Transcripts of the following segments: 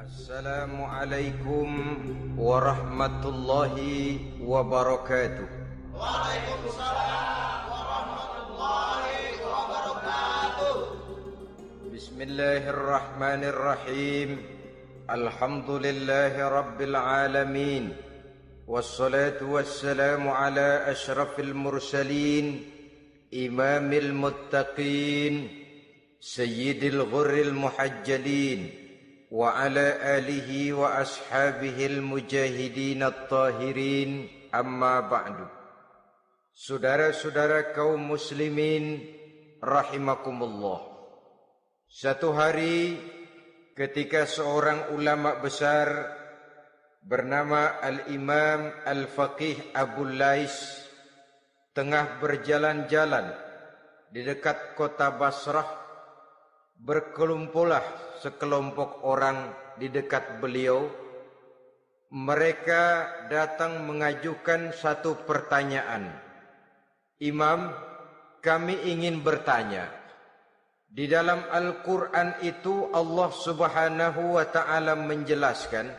Assalamualaikum warahmatullahi wabarakatuh. Waalaikumsalam warahmatullahi wabarakatuh. Bismillahirrahmanirrahim. Alhamdulillahi rabbil alamin. Wassalatu wassalamu ala ashrafil mursalin, imamil muttaqin, sayyidil ghurril muhajjalin, wa ala alihi wa ashabihil mujahidin at-tahirin, amma ba'du. Saudara-saudara kaum muslimin rahimakumullah. Satu hari ketika seorang ulama besar bernama Al-Imam Al-Faqih Abu Lais tengah berjalan-jalan di dekat kota Basrah, berkelumpulah sekelompok orang di dekat beliau. Mereka datang mengajukan satu pertanyaan. Imam, kami ingin bertanya. Di dalam Al-Quran itu Allah Subhanahu wa ta'ala menjelaskan,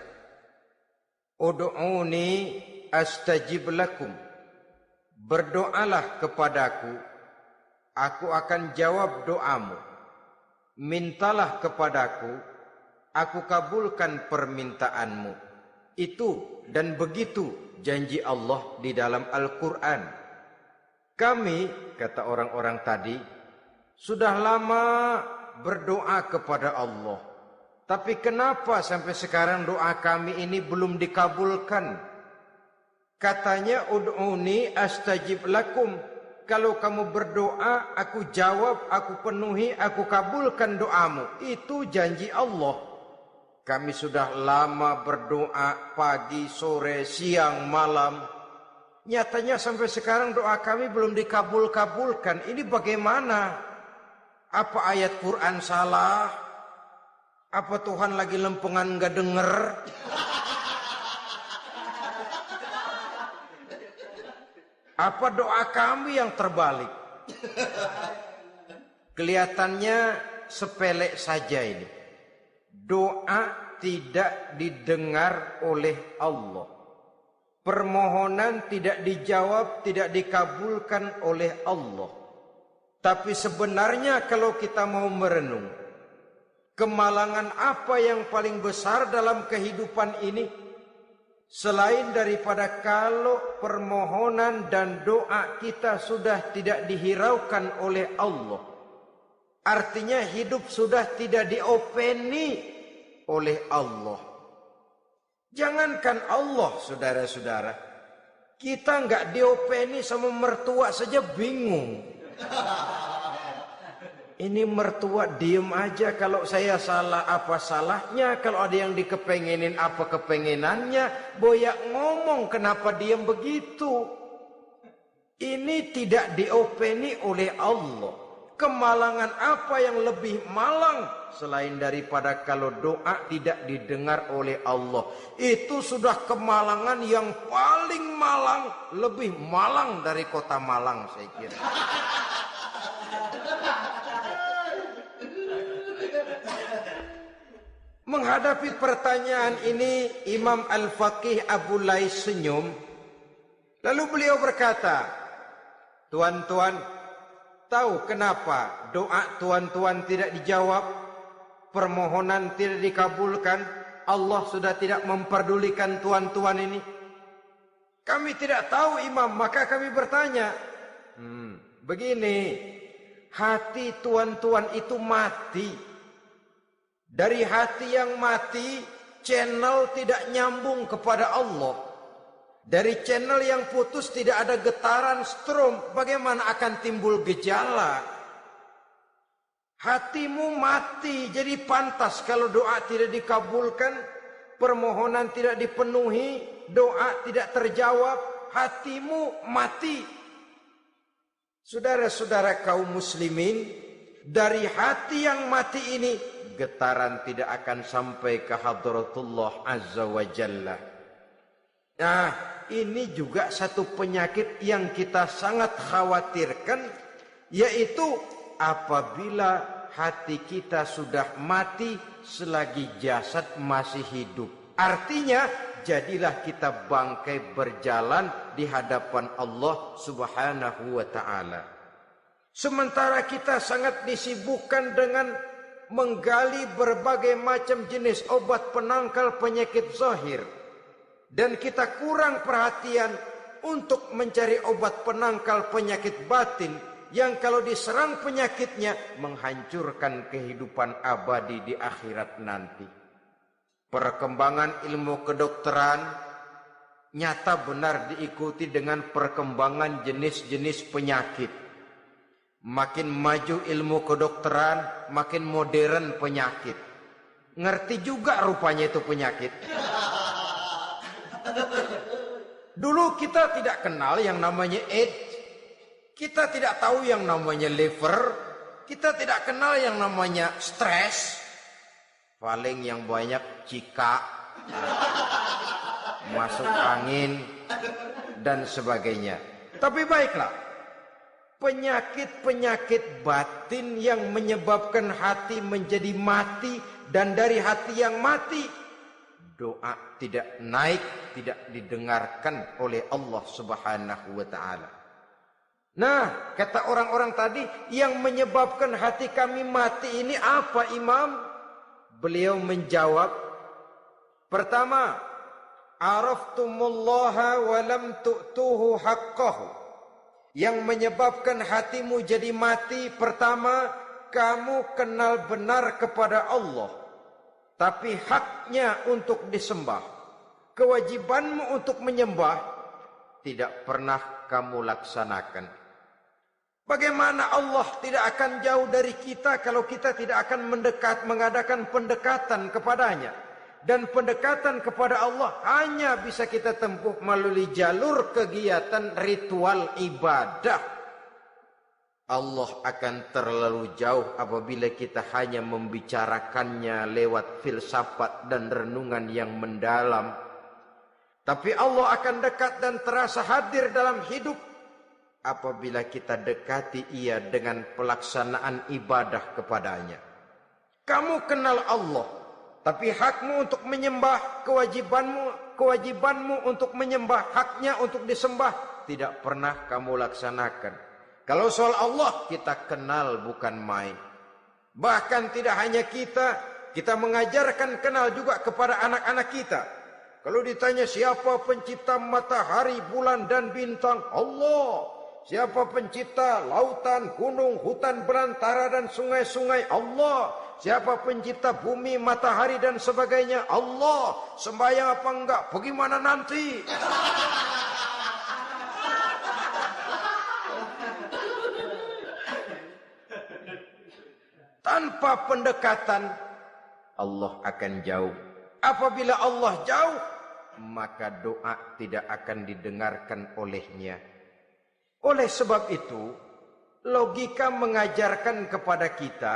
Ud'uni astajib lakum. Berdoalah kepadaku, aku akan jawab doamu. Mintalah kepadaku, aku kabulkan permintaanmu. Itu dan begitu janji Allah di dalam Al-Quran. Kami, kata orang-orang tadi, sudah lama berdoa kepada Allah. Tapi kenapa sampai sekarang doa kami ini belum dikabulkan? Katanya, Ud'uni astajib lakum. Kalau kamu berdoa, aku jawab, aku penuhi, aku kabulkan doamu. Itu janji Allah. Kami sudah lama berdoa pagi, sore, siang, malam. Nyatanya sampai sekarang doa kami belum dikabul-kabulkan. Ini bagaimana? Apa ayat Quran salah? Apa Tuhan lagi lempengan gak denger? Apa doa kami yang terbalik? Kelihatannya sepele saja ini. Doa tidak didengar oleh Allah. Permohonan tidak dijawab, tidak dikabulkan oleh Allah. Tapi sebenarnya kalau kita mau merenung, kemalangan apa yang paling besar dalam kehidupan ini? Selain daripada kalau permohonan dan doa kita sudah tidak dihiraukan oleh Allah. Artinya hidup sudah tidak diopeni oleh Allah. Jangankan Allah, saudara-saudara, kita nggak diopeni sama mertua saja bingung. Ini mertua diem aja, kalau saya salah apa salahnya, kalau ada yang dikepengenin apa kepengenannya, boyak ngomong kenapa diem begitu. Ini tidak diopeni oleh Allah. Kemalangan apa yang lebih malang selain daripada kalau doa tidak didengar oleh Allah? Itu sudah kemalangan yang paling malang, lebih malang dari kota Malang saya kira. Menghadapi pertanyaan ini, Imam Al-Faqih Abu Lais senyum. Lalu beliau berkata, tuan-tuan, tahu kenapa doa tuan-tuan tidak dijawab? Permohonan tidak dikabulkan? Allah sudah tidak memperdulikan tuan-tuan ini? Kami tidak tahu, Imam, maka kami bertanya. Begini, hati tuan-tuan itu mati. Dari hati yang mati, channel tidak nyambung kepada Allah. Dari channel yang putus tidak ada getaran strom. Bagaimana akan timbul gejala? Hatimu mati, jadi pantas kalau doa tidak dikabulkan, permohonan tidak dipenuhi, doa tidak terjawab, hatimu mati. Saudara-saudara kaum muslimin, dari hati yang mati ini, getaran tidak akan sampai ke hadratullah azza wa jalla. Nah, ini juga satu penyakit yang kita sangat khawatirkan, yaitu apabila hati kita sudah mati selagi jasad masih hidup. Artinya, jadilah kita bangkai berjalan di hadapan Allah Subhanahu wa ta'ala. Sementara kita sangat disibukkan dengan menggali berbagai macam jenis obat penangkal penyakit zahir, dan kita kurang perhatian untuk mencari obat penangkal penyakit batin yang kalau diserang penyakitnya menghancurkan kehidupan abadi di akhirat nanti. Perkembangan ilmu kedokteran nyata benar diikuti dengan perkembangan jenis-jenis penyakit. Makin maju ilmu kedokteran, makin modern penyakit. Ngerti juga rupanya itu penyakit. Dulu kita tidak kenal yang namanya AIDS. Kita tidak tahu yang namanya liver. Kita tidak kenal yang namanya stres. Paling yang banyak cika, masuk angin, dan sebagainya. Tapi baiklah. Penyakit-penyakit batin yang menyebabkan hati menjadi mati, dan dari hati yang mati doa tidak naik, tidak didengarkan oleh Allah Subhanahu wa ta'ala. Nah, kata orang-orang tadi, yang menyebabkan hati kami mati ini apa, Imam? Beliau menjawab, pertama, araftumullaha wa lam tu'tuhu haqqahu. Yang menyebabkan hatimu jadi mati, pertama, kamu kenal benar kepada Allah, tapi haknya untuk disembah, kewajibanmu untuk menyembah, tidak pernah kamu laksanakan. Bagaimana Allah tidak akan jauh dari kita kalau kita tidak akan mengadakan pendekatan kepadanya? Dan pendekatan kepada Allah hanya bisa kita tempuh melalui jalur kegiatan ritual ibadah. Allah akan terlalu jauh apabila kita hanya membicarakannya lewat filsafat dan renungan yang mendalam. Tapi Allah akan dekat dan terasa hadir dalam hidup apabila kita dekati Ia dengan pelaksanaan ibadah kepadanya. Kamu kenal Allah, tapi hakmu untuk menyembah, kewajibanmu untuk menyembah, haknya untuk disembah, tidak pernah kamu laksanakan. Kalau soal Allah, kita kenal bukan main. Bahkan tidak hanya kita mengajarkan kenal juga kepada anak-anak kita. Kalau ditanya siapa pencipta matahari, bulan dan bintang? Allah. Siapa pencipta lautan, gunung, hutan belantara dan sungai-sungai? Allah. Siapa pencipta bumi, matahari dan sebagainya? Allah. Sembahyang apa enggak? Bagaimana nanti? Tanpa pendekatan, Allah akan jauh. Apabila Allah jauh, maka doa tidak akan didengarkan olehnya. Oleh sebab itu, logika mengajarkan kepada kita,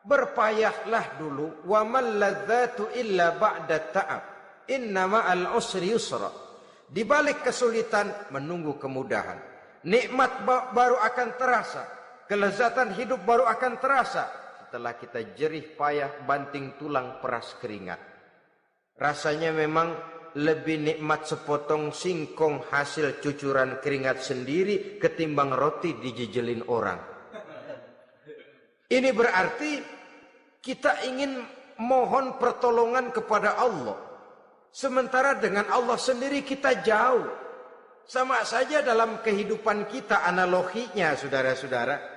berpayahlah dulu, wa mal ladzatu illa ba'da ta'ab, innama al usri yusra. Di balik kesulitan menunggu kemudahan. Nikmat baru akan terasa, kelezatan hidup baru akan terasa setelah kita jerih payah banting tulang peras keringat. Rasanya memang lebih nikmat sepotong singkong hasil cucuran keringat sendiri ketimbang roti dijejelin orang. Ini berarti kita ingin mohon pertolongan kepada Allah. Sementara dengan Allah sendiri kita jauh. Sama saja dalam kehidupan kita analoginya, saudara-saudara.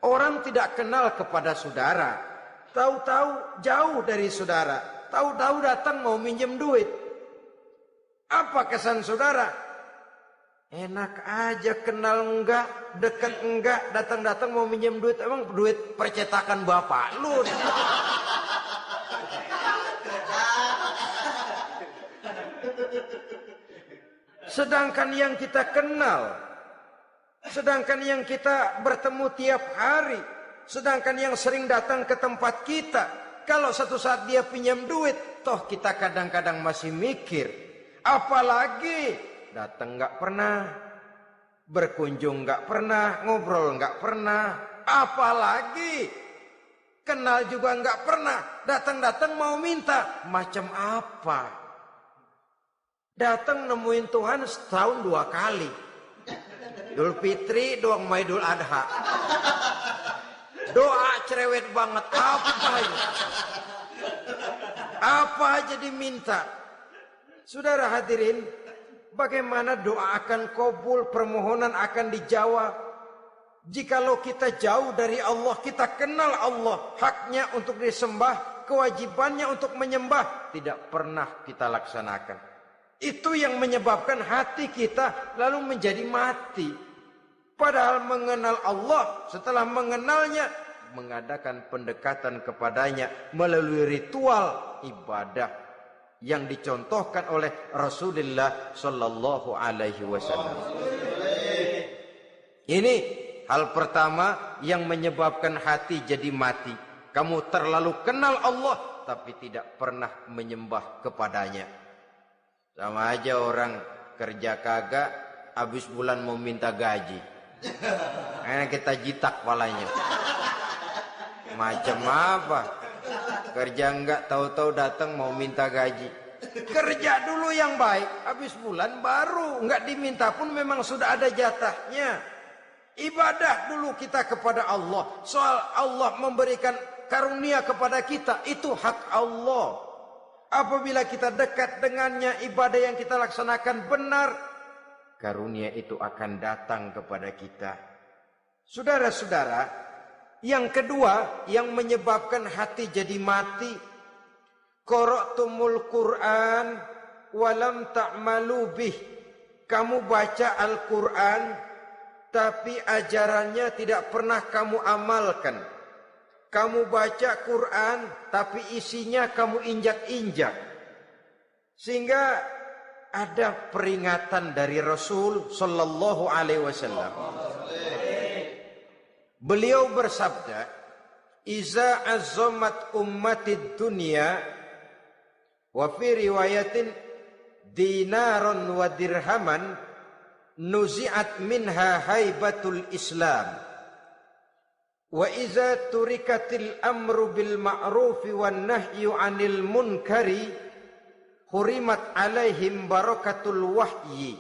Orang tidak kenal kepada saudara. Tahu-tahu jauh dari saudara. Tahu-tahu datang mau minjem duit. Apa kesan saudara? Enak aja, kenal enggak, dekat enggak, datang-datang mau minjem duit. Emang duit percetakan bapak lu? Sedangkan yang kita kenal, sedangkan yang kita bertemu tiap hari, sedangkan yang sering datang ke tempat kita, kalau satu saat dia pinjam duit, toh kita kadang-kadang masih mikir. Apalagi datang nggak pernah, berkunjung nggak pernah, ngobrol nggak pernah. Apalagi Kenal juga nggak pernah. Datang-datang mau minta. Macam apa? Datang nemuin Tuhan setahun 2 kali. Idul Fitri, doang Idul Adha. Doa cerewet banget. Apa ini? Apa aja diminta. Saudara hadirin, bagaimana doa akan kabul, permohonan akan dijawab? Jikalau kita jauh dari Allah, kita kenal Allah, haknya untuk disembah, kewajibannya untuk menyembah, tidak pernah kita laksanakan. Itu yang menyebabkan hati kita lalu menjadi mati. Padahal mengenal Allah, setelah mengenalnya, mengadakan pendekatan kepadanya melalui ritual ibadah yang dicontohkan oleh Rasulullah Sallallahu Alaihi Wasallam. Ini hal pertama yang menyebabkan hati jadi mati. Kamu terlalu kenal Allah tapi tidak pernah menyembah kepadanya. Sama aja orang kerja kagak, habis bulan mau minta gaji. Karena kita jitak kepalanya. Macam apa? Kerja enggak, tahu-tahu datang mau minta gaji. Kerja dulu yang baik, habis bulan baru enggak diminta pun memang sudah ada jatahnya. Ibadah dulu kita kepada Allah. Soal Allah memberikan karunia kepada kita, itu hak Allah. Apabila kita dekat dengannya, ibadah yang kita laksanakan benar, karunia itu akan datang kepada kita. Saudara-saudara, yang kedua yang menyebabkan hati jadi mati, qara'tumul Qur'an walam ta'malu bih. Kamu baca Al-Qur'an tapi ajarannya tidak pernah kamu amalkan. Kamu baca Quran tapi isinya kamu injak-injak. Sehingga ada peringatan dari Rasul sallallahu alaihi wasallam. Beliau bersabda, "Iza azzamat ummatid dunya wa fi riwayatin dinaron wa dirhaman nuzi'at minha haibatul Islam. Wa iza turikatil amru bil ma'rufi wan nahyu 'anil munkari hurimat 'alaihim barakatul wahyi.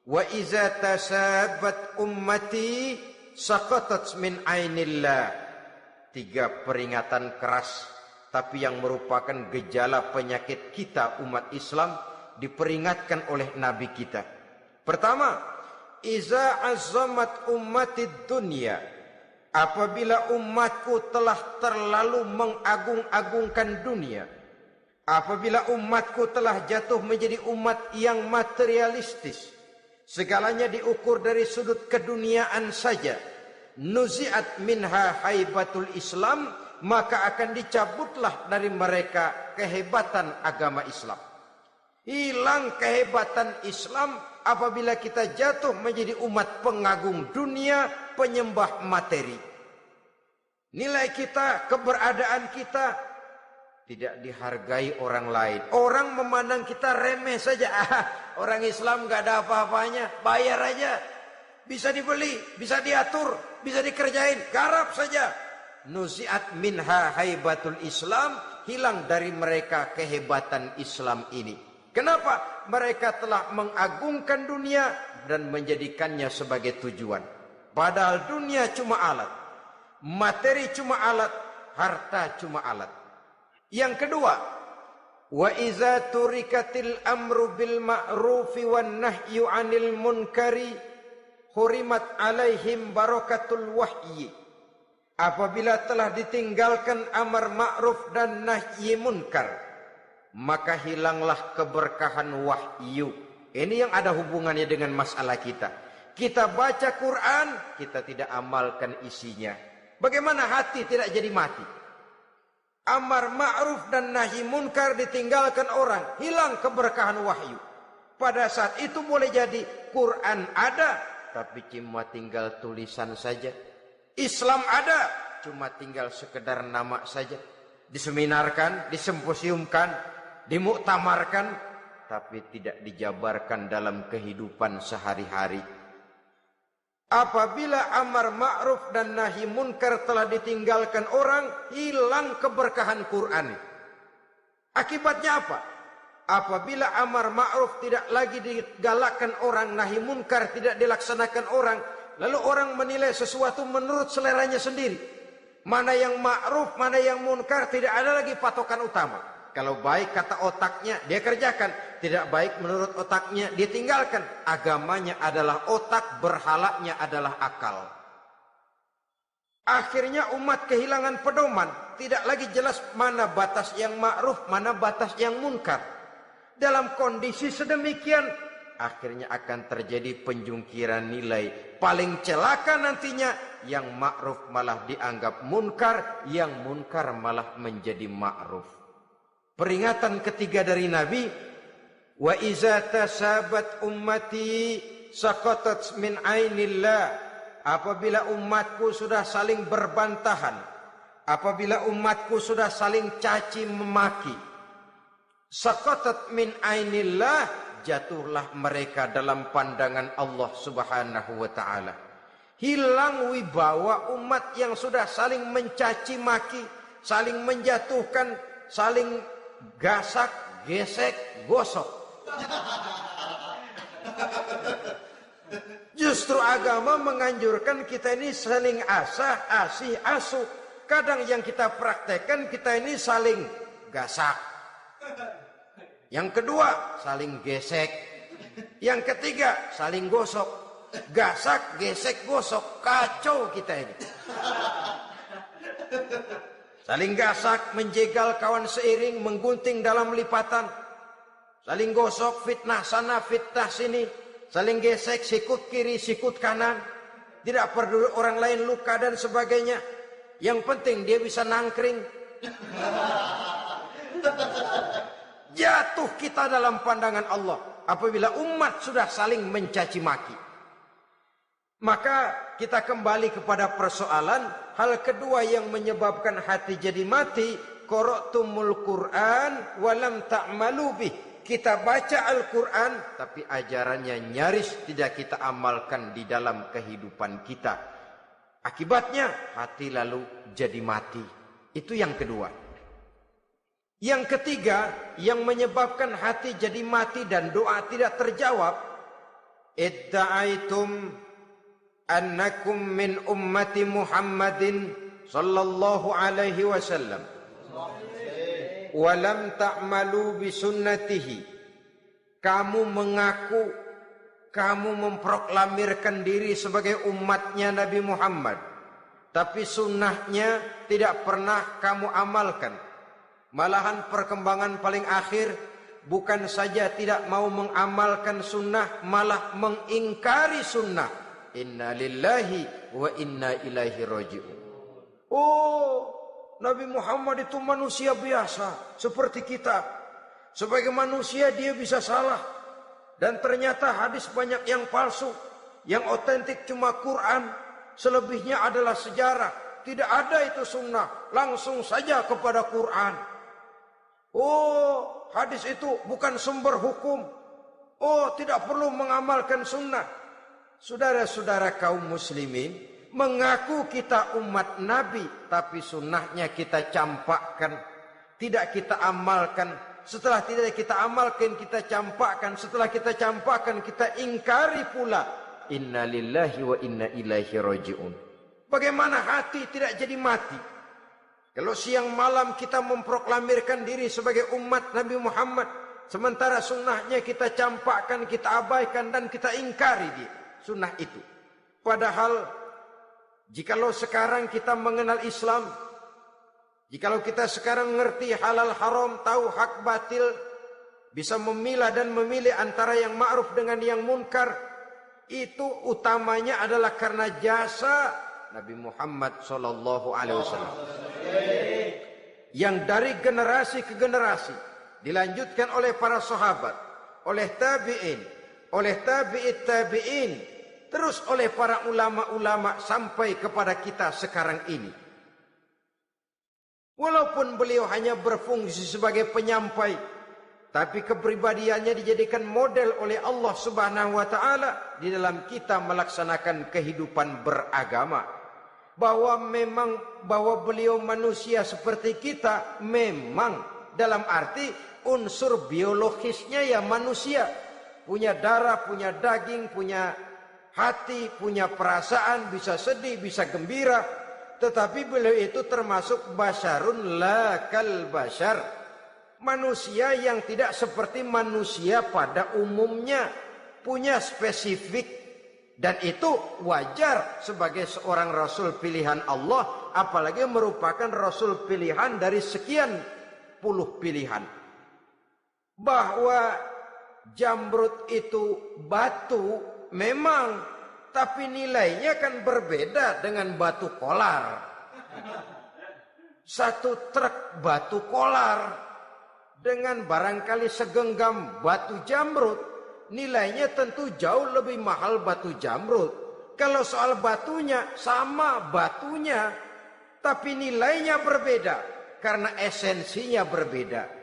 Wa iza tasabat ummati saqatat min 'ainillah." 3 peringatan keras tapi yang merupakan gejala penyakit kita umat Islam diperingatkan oleh Nabi kita. Pertama, iza azzamat ummatid dunya. Apabila umatku telah terlalu mengagung-agungkan dunia, apabila umatku telah jatuh menjadi umat yang materialistis, segalanya diukur dari sudut keduniaan saja, nuzi'at minha haibatul Islam, maka akan dicabutlah dari mereka kehebatan agama Islam. Hilang kehebatan Islam apabila kita jatuh menjadi umat pengagung dunia, penyembah materi. Nilai kita, keberadaan kita tidak dihargai orang lain. Orang memandang kita remeh saja. Orang Islam gak ada apa-apanya, bayar aja. Bisa dibeli, bisa diatur, bisa dikerjain, garap saja. Nuzi'at minha haibatul Islam, hilang dari mereka kehebatan Islam ini. Kenapa? Mereka telah mengagungkan dunia dan menjadikannya sebagai tujuan. Padahal dunia cuma alat, materi cuma alat, harta cuma alat. Yang kedua, wa iza turikatil amru bil ma'rufi wan nahyu 'anil munkari hurimat 'alaihim barakatul wahyi. Apabila telah ditinggalkan amar ma'ruf dan nahi munkar, maka hilanglah keberkahan wahyu. Ini yang ada hubungannya dengan masalah kita. Kita baca Quran, kita tidak amalkan isinya. Bagaimana hati tidak jadi mati? Amar ma'ruf dan nahi munkar ditinggalkan orang, hilang keberkahan wahyu. Pada saat itu boleh jadi Quran ada, tapi cuma tinggal tulisan saja. Islam ada, cuma tinggal sekedar nama saja. Diseminarkan, disimposiumkan, dimuktamarkan, tapi tidak dijabarkan dalam kehidupan sehari-hari. Apabila amar ma'ruf dan nahi munkar telah ditinggalkan orang, hilang keberkahan Quran. Akibatnya apa? Apabila amar ma'ruf tidak lagi digalakkan orang, nahi munkar tidak dilaksanakan orang, lalu orang menilai sesuatu menurut seleranya sendiri. Mana yang ma'ruf, mana yang munkar, tidak ada lagi patokan utama. Kalau baik kata otaknya, dia kerjakan. Tidak baik menurut otaknya, dia tinggalkan. Agamanya adalah otak, berhalanya adalah akal. Akhirnya umat kehilangan pedoman. Tidak lagi jelas mana batas yang ma'ruf, mana batas yang munkar. Dalam kondisi sedemikian, akhirnya akan terjadi penjungkiran nilai. Paling celaka nantinya, yang ma'ruf malah dianggap munkar, yang munkar malah menjadi ma'ruf. Peringatan ketiga dari Nabi, wa iza tasabat ummati saqatat min ainillah. Apabila umatku sudah saling berbantahan, apabila umatku sudah saling caci memaki, saqatat min ainillah, jatuhlah mereka dalam pandangan Allah Subhanahu wa taala. Hilang wibawa umat yang sudah saling mencaci maki, saling menjatuhkan, saling gasak, gesek, gosok. Justru agama menganjurkan kita ini saling asah, asih, asuh. Kadang yang kita praktekkan kita ini saling gasak. Yang kedua, saling gesek. Yang ketiga, saling gosok. Gasak, gesek, gosok. Kacau kita ini. Saling gasak, menjegal kawan seiring, menggunting dalam lipatan. Saling gosok, fitnah sana, fitnah sini. Saling gesek, sikut kiri, sikut kanan. Tidak perlu orang lain luka dan sebagainya. Yang penting dia bisa nangkring. Jatuh kita dalam pandangan Allah apabila umat sudah saling mencaci maki. Maka kita kembali kepada persoalan. Hal kedua yang menyebabkan hati jadi mati, qara'tumul Qur'an walam ta'malu bih. Kita baca Al-Quran, tapi ajarannya nyaris tidak kita amalkan di dalam kehidupan kita. Akibatnya hati lalu jadi mati. Itu yang kedua. Yang ketiga, yang menyebabkan hati jadi mati dan doa tidak terjawab, idda'aitum annakum min ummati Muhammadin sallallahu alaihi wasallam walam ta'malu bisunnatihi. Kamu mengaku, kamu memproklamirkan diri sebagai umatnya Nabi Muhammad, tapi sunnahnya tidak pernah kamu amalkan. Malahan perkembangan paling akhir, bukan saja tidak mau mengamalkan sunnah, malah mengingkari sunnah. Inna lillahi wa inna ilaihi raji'un. Oh, Nabi Muhammad itu manusia biasa seperti kita. Sebagai manusia dia bisa salah. Dan ternyata hadis banyak yang palsu. Yang otentik cuma Quran. Selebihnya adalah sejarah. Tidak ada itu sunnah. Langsung saja kepada Quran. Oh, hadis itu bukan sumber hukum. Oh, tidak perlu mengamalkan sunnah. Saudara-saudara kaum muslimin, mengaku kita umat Nabi, tapi sunnahnya kita campakkan, tidak kita amalkan. Setelah tidak kita amalkan, kita campakkan. Setelah kita campakkan, kita ingkari pula. Inna lillahi wa inna ilaihi raji'un. Bagaimana hati tidak jadi mati? Kalau siang malam kita memproklamirkan diri sebagai umat Nabi Muhammad, sementara sunnahnya kita campakkan, kita abaikan, dan kita ingkari dia, sunnah itu. Padahal jikalau sekarang kita mengenal Islam, jikalau kita sekarang mengerti halal haram, tahu hak batil, bisa memilah dan memilih antara yang ma'ruf dengan yang munkar, itu utamanya adalah karena jasa Nabi Muhammad sallallahu alaihi wasallam. Yang dari generasi ke generasi dilanjutkan oleh para sahabat, oleh tabi'in, oleh tabi'it tabi'in, terus oleh para ulama-ulama sampai kepada kita sekarang ini. Walaupun beliau hanya berfungsi sebagai penyampai, tapi kepribadiannya dijadikan model oleh Allah Subhanahu wa taala di dalam kita melaksanakan kehidupan beragama. Bahwa beliau manusia seperti kita, memang dalam arti unsur biologisnya ya manusia, punya darah, punya daging, punya hati, punya perasaan, bisa sedih, bisa gembira, tetapi beliau itu termasuk basyarun la kal basyar, manusia yang tidak seperti manusia pada umumnya, punya spesifik, dan itu wajar sebagai seorang rasul pilihan Allah, apalagi merupakan rasul pilihan dari sekian puluh pilihan. Bahwa jamrud itu batu memang, tapi nilainya kan berbeda dengan batu kolar. Satu truk batu kolar dengan barangkali segenggam batu jamrud, nilainya tentu jauh lebih mahal batu jamrud. Kalau soal batunya, sama batunya, tapi nilainya berbeda karena esensinya berbeda.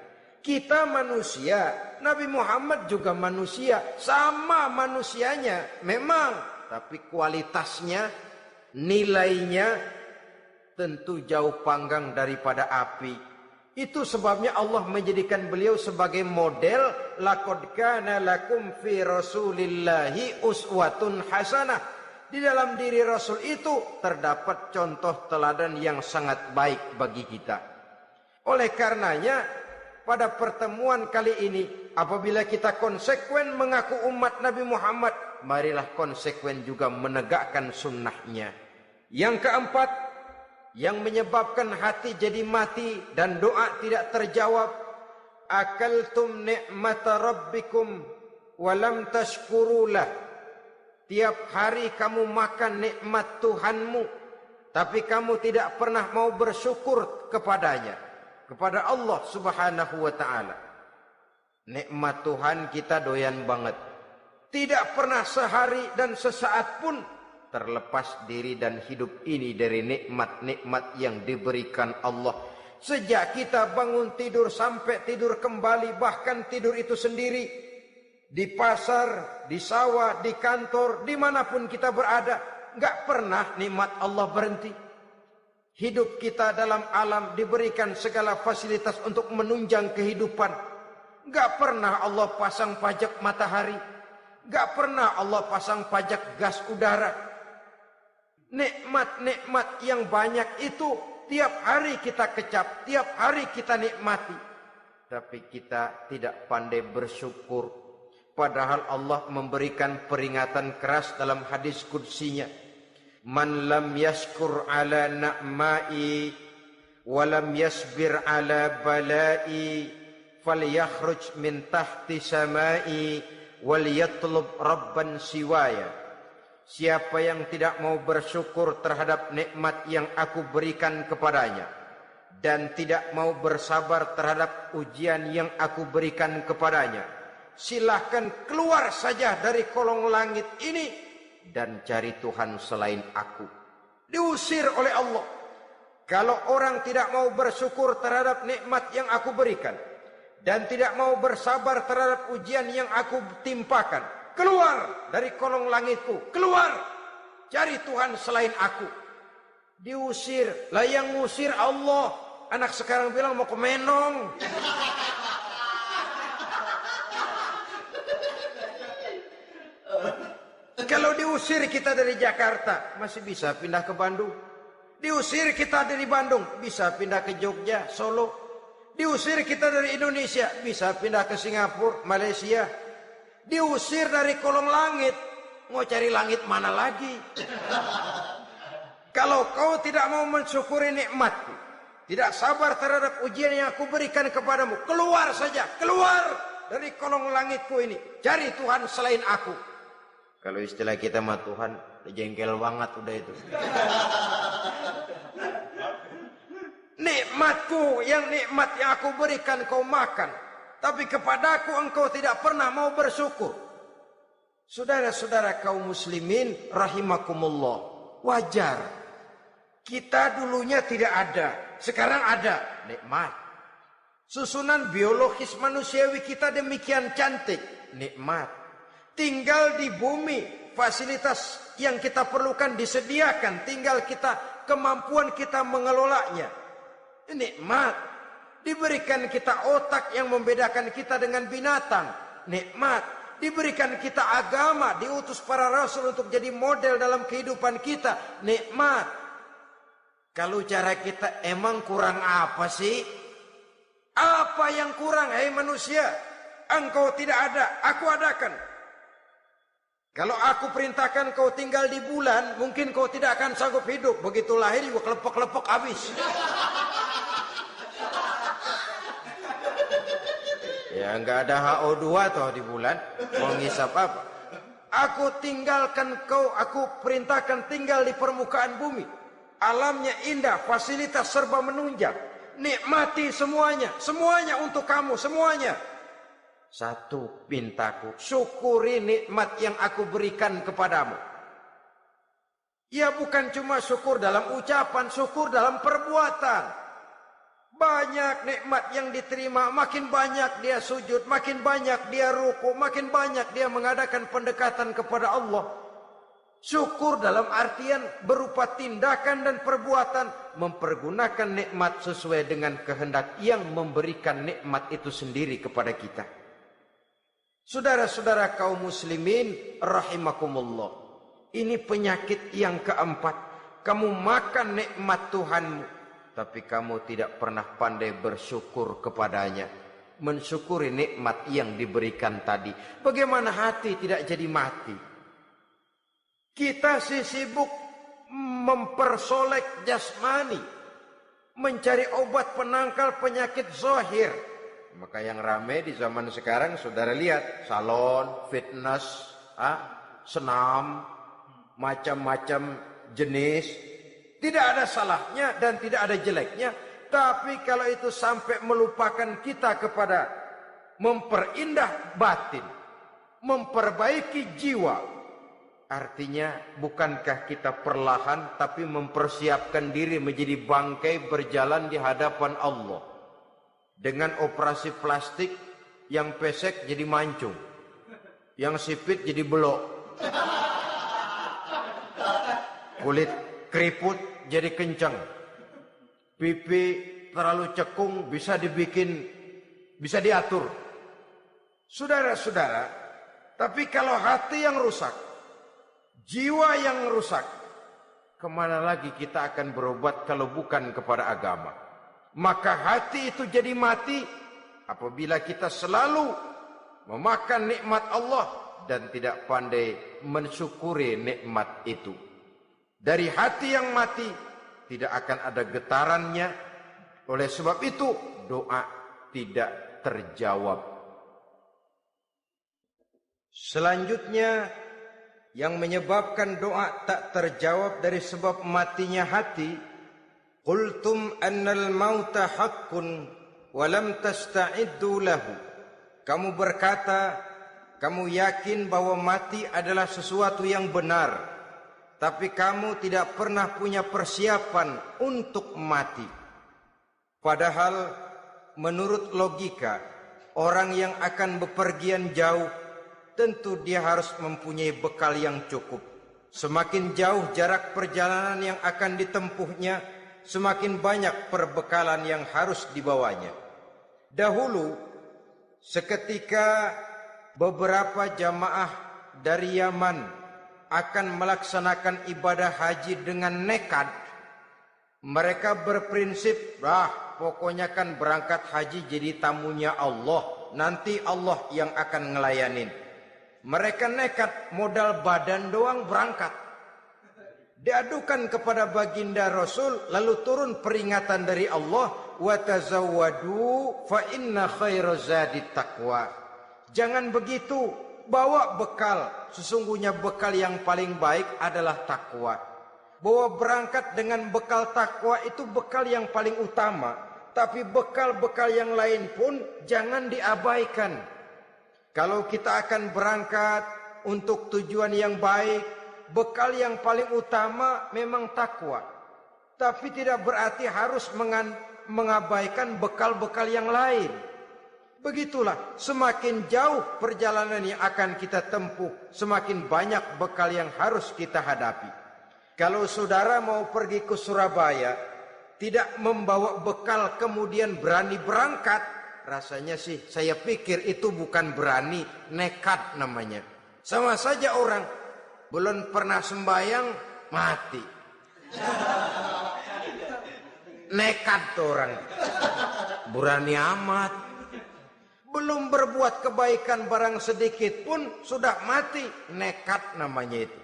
Kita manusia, Nabi Muhammad juga manusia, sama manusianya memang, tapi kualitasnya, nilainya tentu jauh panggang daripada api. Itu sebabnya Allah menjadikan beliau sebagai model. Laqad kana lakum fi rasulillahi uswatun hasanah. Di dalam diri Rasul itu terdapat contoh teladan yang sangat baik bagi kita. Oleh karenanya, pada pertemuan kali ini, apabila kita konsekuen mengaku umat Nabi Muhammad, marilah konsekuen juga menegakkan sunnahnya. Yang keempat, yang menyebabkan hati jadi mati dan doa tidak terjawab, akaltum ni'mata rabbikum walam tashkurulah. Tiap hari kamu makan nikmat Tuhanmu, tapi kamu tidak pernah mau bersyukur kepadanya, kepada Allah Subhanahu wa taala. Nikmat Tuhan kita doyan banget, tidak pernah sehari dan sesaat pun terlepas diri dan hidup ini dari nikmat-nikmat yang diberikan Allah. Sejak kita bangun tidur sampai tidur kembali, bahkan tidur itu sendiri, di pasar, di sawah, di kantor, dimanapun kita berada, nggak pernah nikmat Allah berhenti. Hidup kita dalam alam diberikan segala fasilitas untuk menunjang kehidupan. Nggak pernah Allah pasang pajak matahari, nggak pernah Allah pasang pajak gas udara. Nikmat-nikmat yang banyak itu tiap hari kita kecap, tiap hari kita nikmati. Tapi kita tidak pandai bersyukur. Padahal Allah memberikan peringatan keras dalam hadis qudsinya. Man lam yashkur ala na'mai wa lam yasbir ala balai falyakhruj min tahti samai wal yatlub rabban siwaya. Siapa yang tidak mau bersyukur terhadap nikmat yang aku berikan kepadanya dan tidak mau bersabar terhadap ujian yang aku berikan kepadanya, silahkan keluar saja dari kolong langit ini dan cari Tuhan selain aku. Diusir oleh Allah. Kalau orang tidak mau bersyukur terhadap nikmat yang aku berikan dan tidak mau bersabar terhadap ujian yang aku timpakan, keluar dari kolong langitku, keluar, cari Tuhan selain aku. Diusir, lah yang ngusir Allah. Anak sekarang bilang mau ke Menong. Kalau diusir kita dari Jakarta, masih bisa pindah ke Bandung. Diusir kita dari Bandung, bisa pindah ke Jogja, Solo. Diusir kita dari Indonesia, bisa pindah ke Singapura, Malaysia. Diusir dari kolong langit, mau cari langit mana lagi? Kalau kau tidak mau mensyukuri nikmatku, tidak sabar terhadap ujian yang aku berikan kepadamu, keluar saja, keluar dari kolong langitku ini, cari Tuhan selain aku. Kalau istilah kita mah Tuhan, jengkel banget udah itu. Nikmatku, nikmat yang aku berikan kau makan, tapi kepadaku engkau tidak pernah mau bersyukur. Saudara-saudara kaum muslimin rahimakumullah, wajar. Kita dulunya tidak ada, sekarang ada nikmat. Susunan biologis manusiawi kita demikian cantik, nikmat. Tinggal di bumi, fasilitas yang kita perlukan disediakan, tinggal kemampuan kita mengelolanya. Nikmat. Diberikan kita otak yang membedakan kita dengan binatang, nikmat. Diberikan kita agama, diutus para rasul untuk jadi model dalam kehidupan kita, nikmat. Kalau cara kita emang kurang apa sih? Apa yang kurang, hai manusia? Engkau tidak ada, aku adakan. Kalau aku perintahkan kau tinggal di bulan, mungkin kau tidak akan sanggup hidup. Begitu lahir juga kelepek-kelepek habis. Ya enggak ada HO2 toh di bulan. Mau ngisap apa? Aku perintahkan tinggal di permukaan bumi. Alamnya indah, fasilitas serba menunjang. Nikmati semuanya, semuanya untuk kamu, semuanya. Satu pintaku, syukuri nikmat yang aku berikan kepadamu. Ya bukan cuma syukur dalam ucapan, syukur dalam perbuatan. Banyak nikmat yang diterima, makin banyak dia sujud, makin banyak dia ruku, makin banyak dia mengadakan pendekatan kepada Allah. Syukur dalam artian berupa tindakan dan perbuatan, mempergunakan nikmat sesuai dengan kehendak yang memberikan nikmat itu sendiri kepada kita. Saudara-saudara kaum muslimin rahimakumullah. Ini penyakit yang keempat. Kamu makan nikmat Tuhanmu, tapi kamu tidak pernah pandai bersyukur kepadanya. Mensyukuri nikmat yang diberikan tadi. Bagaimana hati tidak jadi mati? Kita sibuk mempersolek jasmani, mencari obat penangkal penyakit zahir. Maka yang ramai di zaman sekarang saudara lihat, salon, fitness, senam, macam-macam jenis. Tidak ada salahnya dan tidak ada jeleknya. Tapi kalau itu sampai melupakan kita kepada memperindah batin, memperbaiki jiwa, artinya bukankah kita perlahan tapi mempersiapkan diri menjadi bangkai berjalan di hadapan Allah. Dengan operasi plastik, yang pesek jadi mancung, yang sipit jadi belok, kulit keriput jadi kencang, pipi terlalu cekung bisa diatur. Saudara-saudara, tapi kalau hati yang rusak, jiwa yang rusak, kemana lagi kita akan berobat kalau bukan kepada agama? Maka hati itu jadi mati apabila kita selalu memakan nikmat Allah dan tidak pandai mensyukuri nikmat itu. Dari hati yang mati tidak akan ada getarannya. Oleh sebab itu doa tidak terjawab. Selanjutnya yang menyebabkan doa tak terjawab dari sebab matinya hati, qultum annal mauta haqqun wa lam tasta'iddu lahu. Kamu berkata, kamu yakin bahwa mati adalah sesuatu yang benar, tapi kamu tidak pernah punya persiapan untuk mati. Padahal menurut logika, orang yang akan bepergian jauh tentu dia harus mempunyai bekal yang cukup. Semakin jauh jarak perjalanan yang akan ditempuhnya, semakin banyak perbekalan yang harus dibawanya. Dahulu, seketika beberapa jamaah dari Yaman akan melaksanakan ibadah haji dengan nekat, mereka berprinsip, pokoknya kan berangkat haji jadi tamunya Allah, nanti Allah yang akan ngelayanin. Mereka nekat, modal badan doang berangkat. Diadukan kepada baginda Rasul, lalu turun peringatan dari Allah, wa tazawwadu fa inna khairaz zadi taqwa. Jangan begitu, bawa bekal. Sesungguhnya bekal yang paling baik adalah takwa. Bahwa berangkat dengan bekal takwa itu bekal yang paling utama. Tapi bekal-bekal yang lain pun jangan diabaikan. Kalau kita akan berangkat untuk tujuan yang baik, bekal yang paling utama memang takwa. Tapi tidak berarti harus mengabaikan bekal-bekal yang lain. Begitulah, semakin jauh perjalanan yang akan kita tempuh, semakin banyak bekal yang harus kita hadapi. Kalau saudara mau pergi ke Surabaya, tidak membawa bekal kemudian berani berangkat, rasanya sih saya pikir itu bukan berani, nekat namanya. Sama saja orang belum pernah sembahyang, mati. Nekat tuh orang. Berani amat. Belum berbuat kebaikan barang sedikit pun sudah mati. Nekat namanya itu.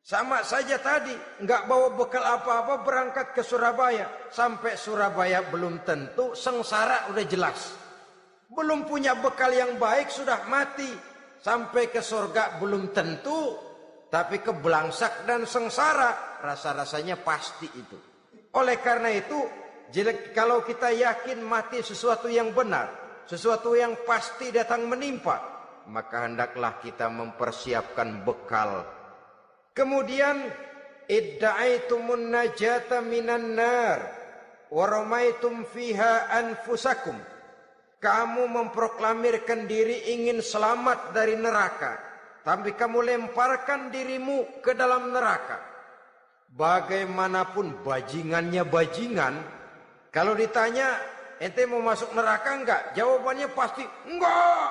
Sama saja tadi, nggak bawa bekal apa-apa berangkat ke Surabaya. Sampai Surabaya belum tentu, sengsara udah jelas. Belum punya bekal yang baik sudah mati. Sampai ke surga belum tentu, tapi kebelangsak dan sengsara rasa-rasanya pasti itu. Oleh karena itu, kalau kita yakin mati sesuatu yang benar, sesuatu yang pasti datang menimpa, maka hendaklah kita mempersiapkan bekal. Kemudian, idda'aitumun najata minan nar wa ramaitum fiha anfusakum. Kamu memproklamirkan diri ingin selamat dari neraka, tapi kamu lemparkan dirimu ke dalam neraka. Bagaimanapun bajingannya bajingan, kalau ditanya, ente mau masuk neraka enggak? Jawabannya pasti enggak.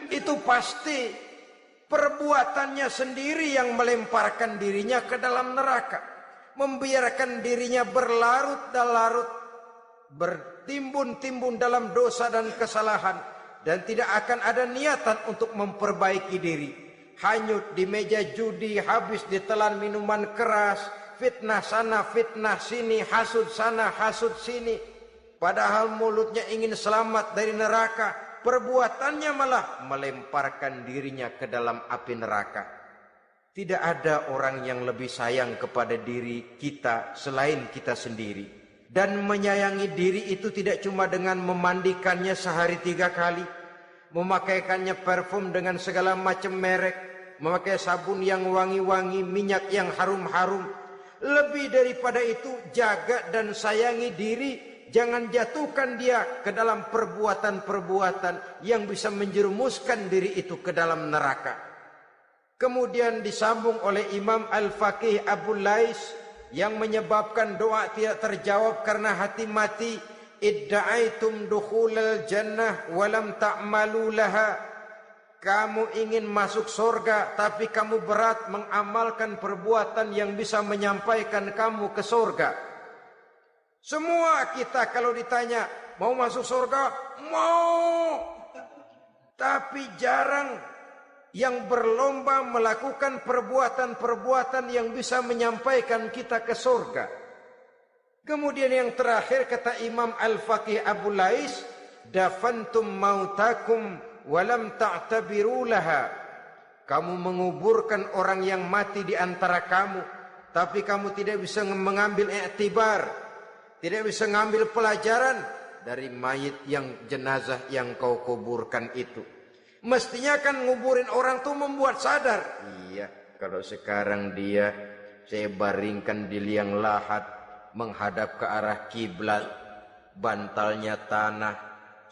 Itu pasti perbuatannya sendiri yang melemparkan dirinya ke dalam neraka. Membiarkan dirinya berlarut-larut, bertimbun-timbun dalam dosa dan kesalahan, dan tidak akan ada niatan untuk memperbaiki diri. Hanyut di meja judi, habis ditelan minuman keras, fitnah sana, fitnah sini, hasud sana, hasud sini. Padahal mulutnya ingin selamat dari neraka, perbuatannya malah melemparkan dirinya ke dalam api neraka. Tidak ada orang yang lebih sayang kepada diri kita selain kita sendiri. Dan menyayangi diri itu tidak cuma dengan memandikannya sehari 3 kali, memakaikannya parfum dengan segala macam merek, memakai sabun yang wangi-wangi, minyak yang harum-harum. Lebih daripada itu, jaga dan sayangi diri. Jangan jatuhkan dia ke dalam perbuatan-perbuatan yang bisa menjerumuskan diri itu ke dalam neraka. Kemudian disambung oleh Imam Al-Faqih Abu Lais, yang menyebabkan doa tidak terjawab karena hati mati. Idda'aitum dukhulal jannah walam ta'malu laha. Kamu ingin masuk surga, tapi kamu berat mengamalkan perbuatan yang bisa menyampaikan kamu ke surga. Semua kita kalau ditanya mau masuk surga, mau. Tapi jarang yang berlomba melakukan perbuatan-perbuatan yang bisa menyampaikan kita ke surga. Kemudian yang terakhir kata Imam Al-Faqih Abu Lais, dafantum mautakum walam ta'tabiru laha. Kamu menguburkan orang yang mati di antara kamu, tapi kamu tidak bisa mengambil iktibar, tidak bisa mengambil pelajaran dari mayit yang jenazah yang kau kuburkan itu. Mestinya kan nguburin orang tuh membuat sadar. Iya, kalau sekarang dia saya baringkan di liang lahat, menghadap ke arah kiblat, bantalnya tanah,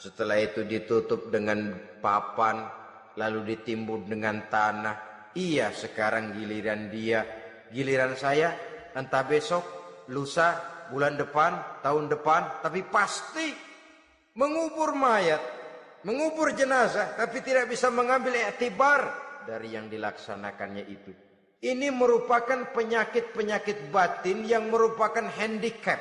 setelah itu ditutup dengan papan, lalu ditimbun dengan tanah. Iya, sekarang giliran dia, giliran saya, entah besok, lusa, bulan depan, tahun depan, tapi pasti mengubur mayat, mengubur jenazah, tapi tidak bisa mengambil iktibar dari yang dilaksanakannya itu. Ini merupakan penyakit-penyakit batin yang merupakan handicap,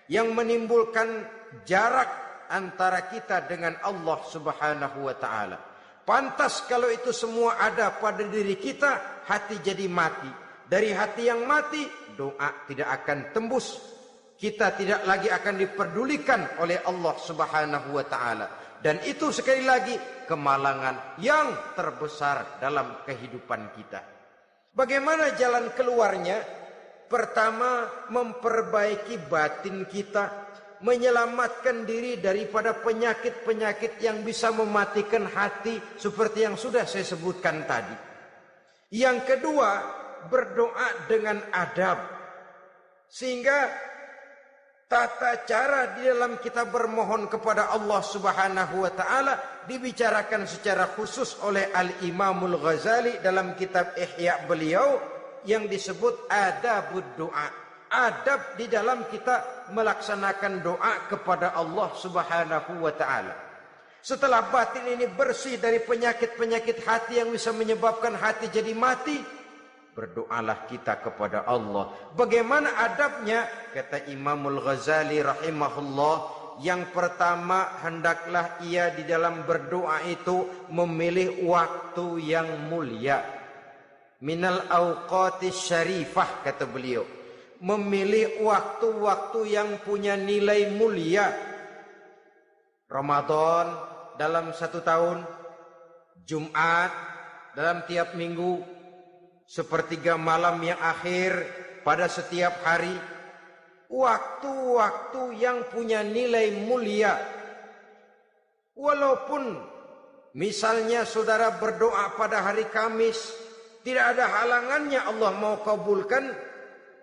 yang menimbulkan jarak antara kita dengan Allah Subhanahu wa ta'ala. Pantas kalau itu semua ada pada diri kita, hati jadi mati. Dari hati yang mati, doa tidak akan tembus. Kita tidak lagi akan diperdulikan oleh Allah Subhanahu wa ta'ala. Dan itu sekali lagi kemalangan yang terbesar dalam kehidupan kita. Bagaimana jalan keluarnya? Pertama, memperbaiki batin kita, menyelamatkan diri daripada penyakit-penyakit yang bisa mematikan hati seperti yang sudah saya sebutkan tadi. Yang kedua, berdoa dengan adab. Sehingga tata cara di dalam kita bermohon kepada Allah Subhanahu wa taala dibicarakan secara khusus oleh Al-Imamul Ghazali dalam kitab Ihya beliau yang disebut adabud doa. Adab di dalam kita melaksanakan doa kepada Allah Subhanahu wa taala. Setelah batin ini bersih dari penyakit-penyakit hati yang bisa menyebabkan hati jadi mati, berdoalah kita kepada Allah. Bagaimana adabnya? Kata Imamul Ghazali rahimahullah, yang pertama hendaklah ia di dalam berdoa itu memilih waktu yang mulia. Minal awqatis syarifah, kata beliau. Memilih waktu-waktu yang punya nilai mulia. Ramadan dalam 1 tahun, Jumat dalam tiap minggu, sepertiga malam yang akhir pada setiap hari. Waktu-waktu yang punya nilai mulia. Walaupun misalnya saudara berdoa pada hari Kamis, tidak ada halangannya Allah mau kabulkan.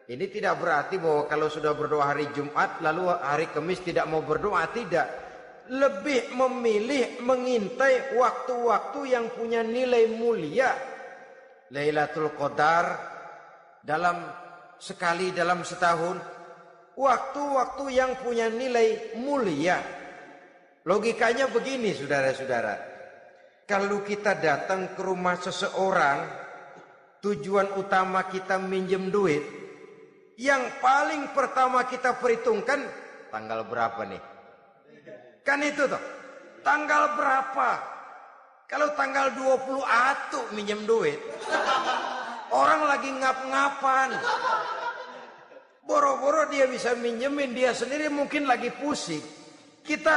Ini tidak berarti bahwa kalau sudah berdoa hari Jumat lalu hari Kamis tidak mau berdoa, tidak. Lebih memilih mengintai waktu-waktu yang punya nilai mulia. Lailatul Qadar sekali dalam setahun. Waktu-waktu yang punya nilai mulia. Logikanya begini saudara-saudara. Kalau kita datang ke rumah seseorang, tujuan utama kita minjem duit, yang paling pertama kita perhitungkan tanggal berapa nih? Kan itu toh. Tanggal berapa? Kalau tanggal 20 atuh minjem duit. Orang lagi ngap-ngapan. Boro-boro dia bisa minjemin, dia sendiri mungkin lagi pusing. Kita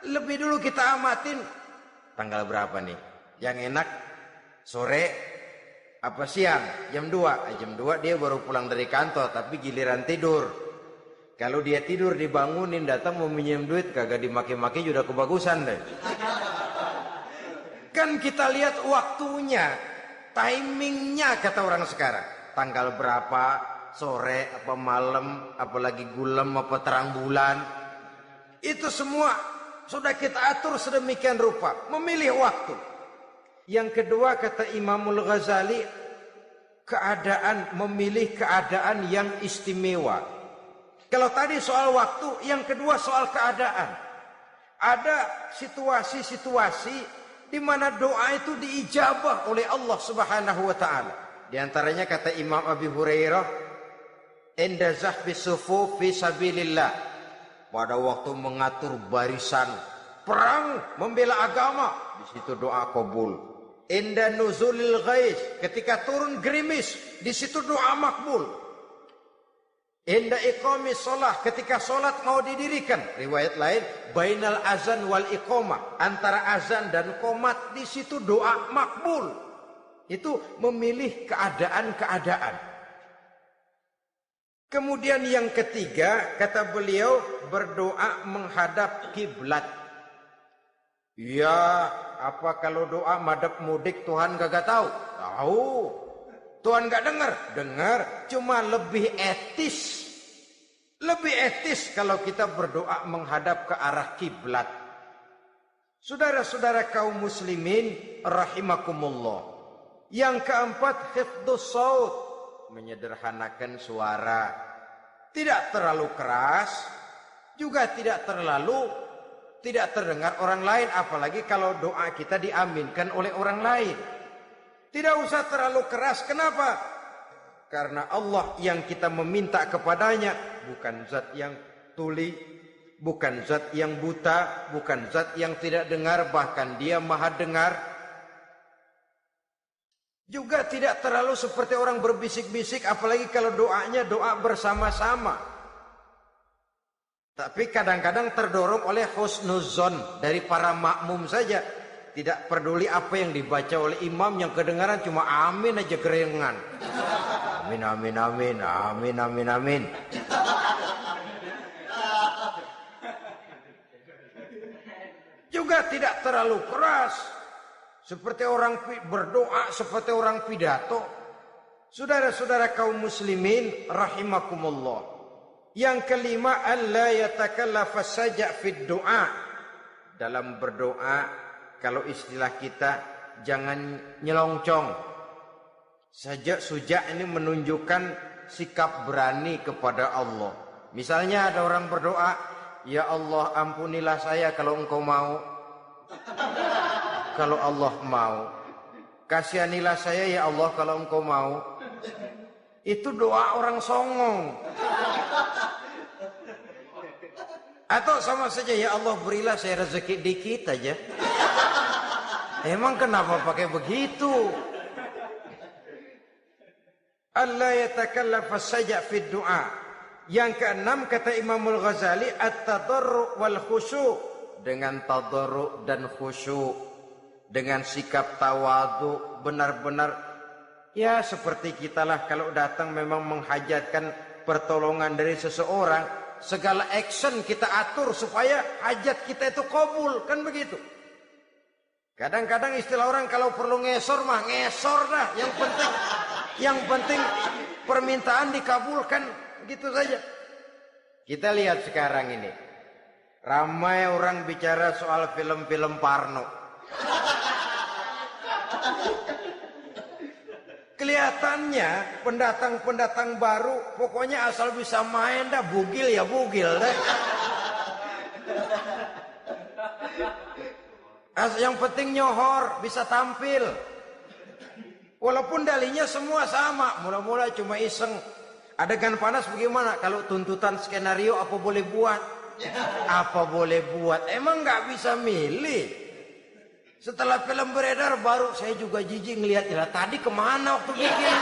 lebih dulu kita amatin tanggal berapa nih? Yang enak sore apa siang? Jam 2. Jam 2 dia baru pulang dari kantor, tapi giliran tidur. Kalau dia tidur dibangunin datang mau minjem duit, kagak dimaki-maki sudah kebagusan deh. Kan kita lihat waktunya, timingnya kata orang sekarang. Tanggal berapa, sore apa malam, apalagi gulem apa terang bulan. Itu semua sudah kita atur sedemikian rupa, memilih waktu. Yang kedua kata Imamul Ghazali, memilih keadaan yang istimewa. Kalau tadi soal waktu, yang kedua soal keadaan. Ada situasi-situasi di mana doa itu diijabah oleh Allah Subhanahu wa taala. Di antaranya kata Imam Abi Hurairah, "Inda zahbi sufuf fi sabilillah." Pada waktu mengatur barisan perang membela agama, di situ doa kabul. Inda nuzulil ghais, ketika turun gerimis, di situ doa makbul. Inda iqamis shalah, ketika salat mau didirikan, riwayat lain bainal azan wal iqamah, antara azan dan qomat, di situ doa makbul. Itu memilih keadaan-keadaan. Kemudian yang ketiga kata beliau, berdoa menghadap kiblat. Ya, apa kalau doa madhab mudik Tuhan gak tahu? Tahu. Tuhan gak dengar? Dengar. Cuma lebih etis. Lebih etis kalau kita berdoa menghadap ke arah kiblat. Saudara-saudara kaum muslimin rahimakumullah. Yang keempat, hifdzus shaut, menyederhanakan suara. Tidak terlalu keras, juga tidak terdengar orang lain, apalagi kalau doa kita diaminkan oleh orang lain. Tidak usah terlalu keras. Kenapa? Karena Allah yang kita meminta kepadanya bukan zat yang tuli, bukan zat yang buta, bukan zat yang tidak dengar, bahkan Dia Maha dengar. Juga tidak terlalu seperti orang berbisik-bisik, apalagi kalau doanya doa bersama-sama. Tapi kadang-kadang terdorong oleh husnuzon dari para makmum saja. Tidak peduli apa yang dibaca oleh imam, yang kedengaran cuma amin aja kerengan. Amin, amin, amin, amin, amin, amin. Juga tidak terlalu keras. Seperti orang berdoa, seperti orang pidato. Saudara-saudara kaum muslimin rahimakumullah. Yang kelima, alla yatakallafa saja' fid du'a. Dalam berdoa, kalau istilah kita, jangan nyelongcong. Saja' suja' ini menunjukkan sikap berani kepada Allah. Misalnya ada orang berdoa, ya Allah ampunilah saya kalau engkau mau. Kalau Allah mau. Kasihanilah saya ya Allah kalau engkau mau. Itu doa orang songong. Atau sama saja, ya Allah berilah saya rezeki dikit aja. Emang kenapa pakai begitu? Allah yatakallafa saja fid du'a. Yang keenam kata Imamul Ghazali, at-tadarru' wal khusyu'. Dengan tadarru' dan khusyuk, dengan sikap tawadu, benar-benar ya seperti kita lah kalau datang memang menghajatkan pertolongan dari seseorang, segala action kita atur supaya hajat kita itu kabul, kan begitu. Kadang-kadang istilah orang kalau perlu ngesor mah ngesor dah, yang penting permintaan dikabulkan, gitu saja. Kita lihat sekarang ini, ramai orang bicara soal film-film Parno. Kelihatannya pendatang-pendatang baru, pokoknya asal bisa main dah, bugil ya bugil dah. Yang penting nyohor, bisa tampil. Walaupun dalinya semua sama, mula-mula cuma iseng. Adegan panas bagaimana? Kalau tuntutan skenario apa boleh buat? Apa boleh buat? Emang nggak bisa milih. Setelah film beredar baru saya juga jijik ngelihat, ya tadi kemana waktu bikin?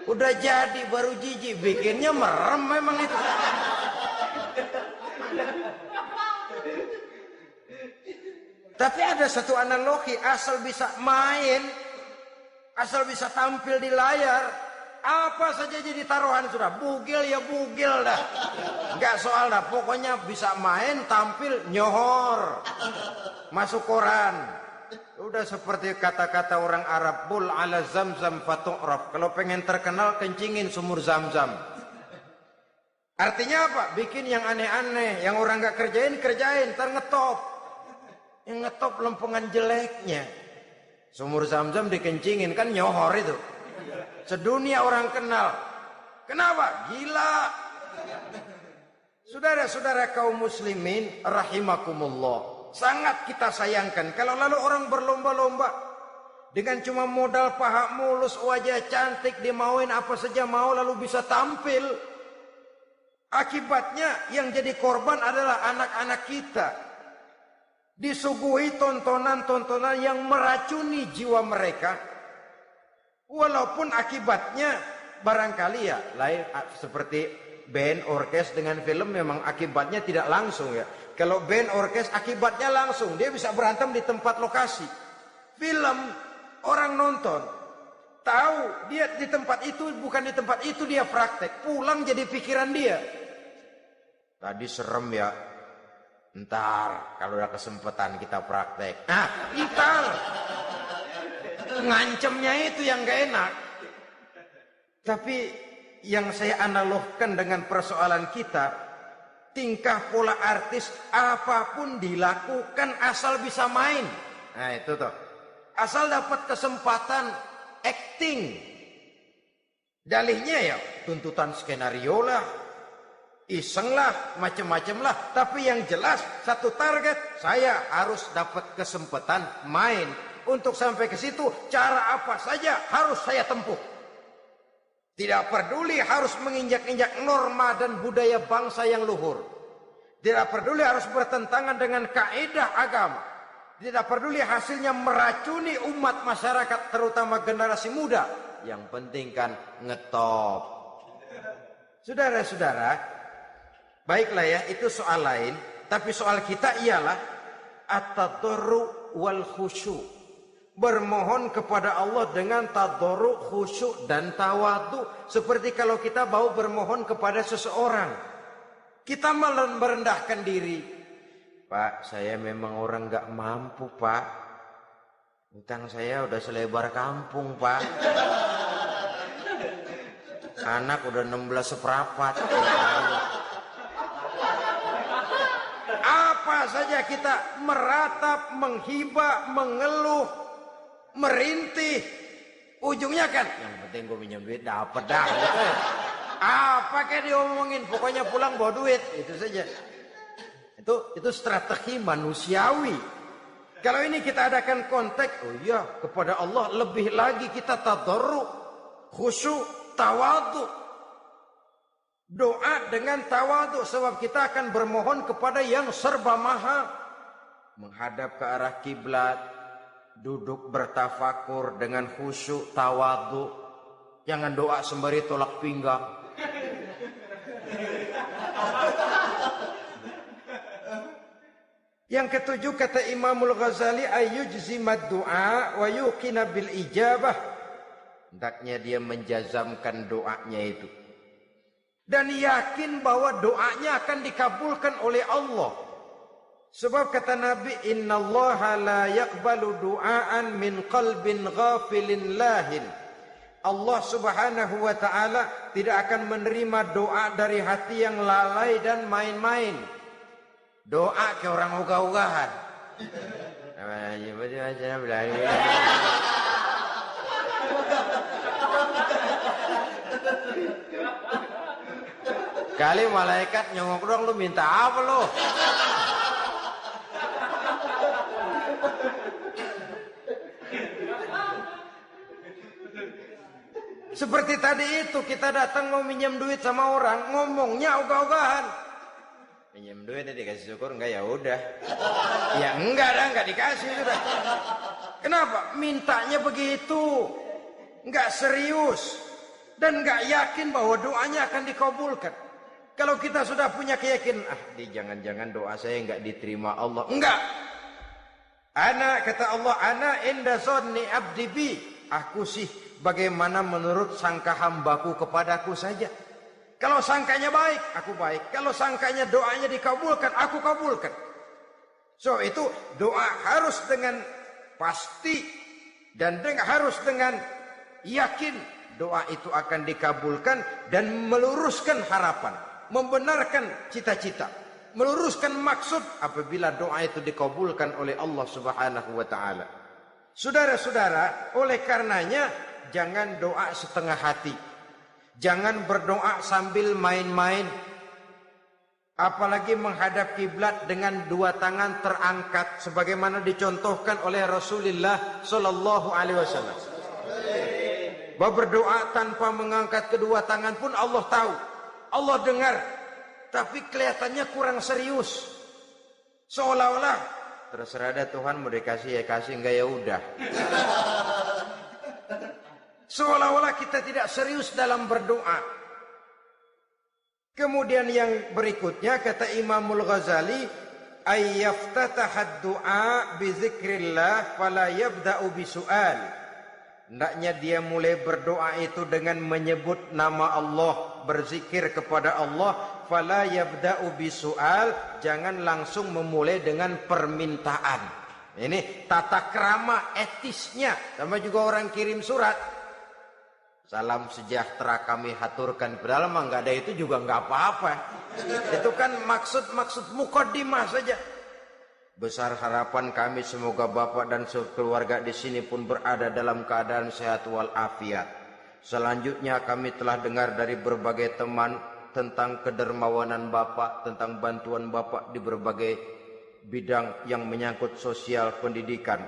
Udah jadi baru jijik, bikinnya merem memang itu. Tapi ada satu analogi, asal bisa main, asal bisa tampil di layar, apa saja jadi taruhan sudah. Bugil ya bugil dah, nggak soal dah. Pokoknya bisa main, tampil, nyohor, masuk koran. Udah seperti kata-kata orang Arab, bul ala zamzam fatu'raf. Kalau pengen terkenal, kencingin sumur Zamzam. Artinya apa? Bikin yang aneh-aneh, yang orang nggak kerjain, ntar ngetop. Yang ngetop lempengan jeleknya. Sumur Zamzam dikencingin, kan nyohor itu. Sedunia orang kenal. Kenapa? Gila. Saudara-saudara kaum muslimin rahimakumullah, sangat kita sayangkan kalau lalu orang berlomba-lomba dengan cuma modal paha mulus, wajah cantik, dimauin apa saja mau, lalu bisa tampil. Akibatnya yang jadi korban adalah anak-anak kita. Disuguhi tontonan-tontonan yang meracuni jiwa mereka. Walaupun akibatnya barangkali ya lain, seperti band orkes dengan film memang akibatnya tidak langsung ya. Kalau band orkes akibatnya langsung, dia bisa berantem di tempat lokasi. Film orang nonton tahu dia di tempat itu, bukan di tempat itu dia praktek, pulang jadi pikiran dia. Tadi serem ya, ntar kalau udah kesempatan kita praktek. Nah, ntar ngancemnya itu yang gak enak. Tapi yang saya analogkan dengan persoalan kita, tingkah pola artis apapun dilakukan asal bisa main. Nah itu tuh, asal dapat kesempatan acting. Dalihnya ya tuntutan skenario lah, iseng lah, macem-macem lah. Tapi yang jelas satu target, saya harus dapat kesempatan main. Untuk sampai ke situ cara apa saja harus saya tempuh. Tidak peduli harus menginjak-injak norma dan budaya bangsa yang luhur. Tidak peduli harus bertentangan dengan kaidah agama. Tidak peduli hasilnya meracuni umat masyarakat, terutama generasi muda. Yang penting kan ngetop. Saudara-saudara, baiklah ya, itu soal lain. Tapi soal kita ialah at-tadarru wal khusyu'. Bermohon kepada Allah dengan tadarru', khusyuk dan tawadu. Seperti kalau kita mau bermohon kepada seseorang, kita merendahkan diri. Pak, saya memang orang gak mampu pak. Utang saya udah selebar kampung pak. Anak udah 16 seperempat. Apa saja kita meratap, menghibah, mengeluh, merintih, ujungnya kan yang penting gue minjem duit dapat dah gitu. Apa kayak diomongin, pokoknya pulang bawa duit, itu saja. Itu strategi manusiawi. Kalau ini kita adakan konteks, oh iya, kepada Allah lebih lagi kita tadarruk, khusyuk, tawadhu. Doa dengan tawadhu, sebab kita akan bermohon kepada yang serba maha. Menghadap ke arah kiblat, duduk bertafakur dengan khusyuk, tawadhu. Jangan doa sembari tolak pinggang. Yang ketujuh kata Imamul Ghazali, ayyujzimad du'a wa yuqina bil ijabah. Hendaknya dia menjazamkan doanya itu dan yakin bahwa doanya akan dikabulkan oleh Allah. Sebab kata Nabi, innallaha la yaqbalu du'aan min qalbin ghafilin lahin. Allah Subhanahu wa taala tidak akan menerima doa dari hati yang lalai dan main-main. Doa ke orang ugah-ugahan. Kali malaikat nyongok dong, lu minta apa lu? Seperti tadi itu, kita datang mau minjem duit sama orang, ngomongnya ogah-ogahan. Minjem duit dikasih syukur enggak, ya udah. Ya enggak dah, enggak dikasih sudah. Kenapa? Mintanya begitu. Enggak serius dan enggak yakin bahwa doanya akan dikabulkan. Kalau kita sudah punya keyakinan, jangan-jangan doa saya enggak diterima Allah. Enggak. Kata Allah, ana inda zonni abdi bi. Aku sih bagaimana menurut sangka hambaku kepadaku saja. Kalau sangkanya baik, aku baik. Kalau sangkanya doanya dikabulkan, aku kabulkan. So itu doa harus dengan pasti dan harus dengan yakin doa itu akan dikabulkan dan meluruskan harapan. Membenarkan cita-cita, meluruskan maksud apabila doa itu dikabulkan oleh Allah Subhanahu wa taala. Saudara-saudara, oleh karenanya jangan doa setengah hati. Jangan berdoa sambil main-main. Apalagi menghadap kiblat dengan dua tangan terangkat sebagaimana dicontohkan oleh Rasulullah sallallahu alaihi wasallam. Bahwa berdoa tanpa mengangkat kedua tangan pun Allah tahu. Allah dengar, tapi kelihatannya kurang serius. Seolah-olah terserah ada Tuhan, mau dikasih ya kasih, enggak ya udah. Seolah-olah kita tidak serius dalam berdoa. Kemudian yang berikutnya kata Imamul Ghazali, ayyaftatahad du'a bi zikrillah fala yabda'u bisu'al. Hendaknya dia mulai berdoa itu dengan menyebut nama Allah, berzikir kepada Allah. Fala yabda'u bisu'al, jangan langsung memulai dengan permintaan. Ini tata krama etisnya. Sama juga orang kirim surat, salam sejahtera kami haturkan. Padahal mah nggak ada itu juga nggak apa-apa. Itu kan maksud mukaddimah saja. Besar harapan kami semoga Bapak dan keluarga di sini pun berada dalam keadaan sehat walafiat. Selanjutnya kami telah dengar dari berbagai teman tentang kedermawanan Bapak, tentang bantuan Bapak di berbagai bidang yang menyangkut sosial pendidikan.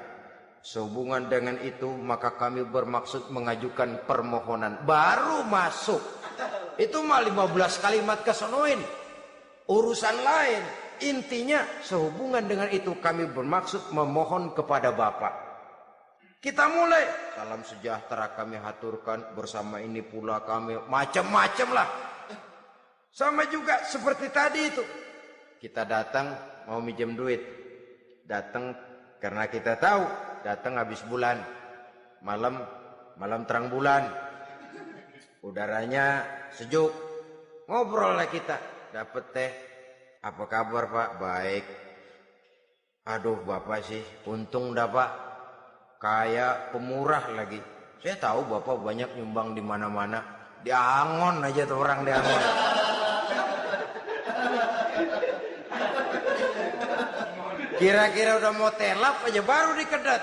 Sehubungan dengan itu maka kami bermaksud mengajukan permohonan. Baru masuk itu mah 15 kalimat kesonoin, urusan lain. Intinya sehubungan dengan itu kami bermaksud memohon kepada Bapak. Kita mulai, salam sejahtera kami haturkan, bersama ini pula kami, macam-macam lah. Sama juga seperti tadi itu, kita datang mau minjem duit, datang karena kita tahu datang habis bulan, malam terang bulan, udaranya sejuk, ngobrol lah kita, dapet teh. Apa kabar Pak? Baik. Aduh Bapak sih untung dah Pak, kayak pemurah lagi. Saya tahu Bapak banyak nyumbang di mana-mana. Diangon aja tuh orang diangon. Kira-kira udah mau telap aja baru dikedat.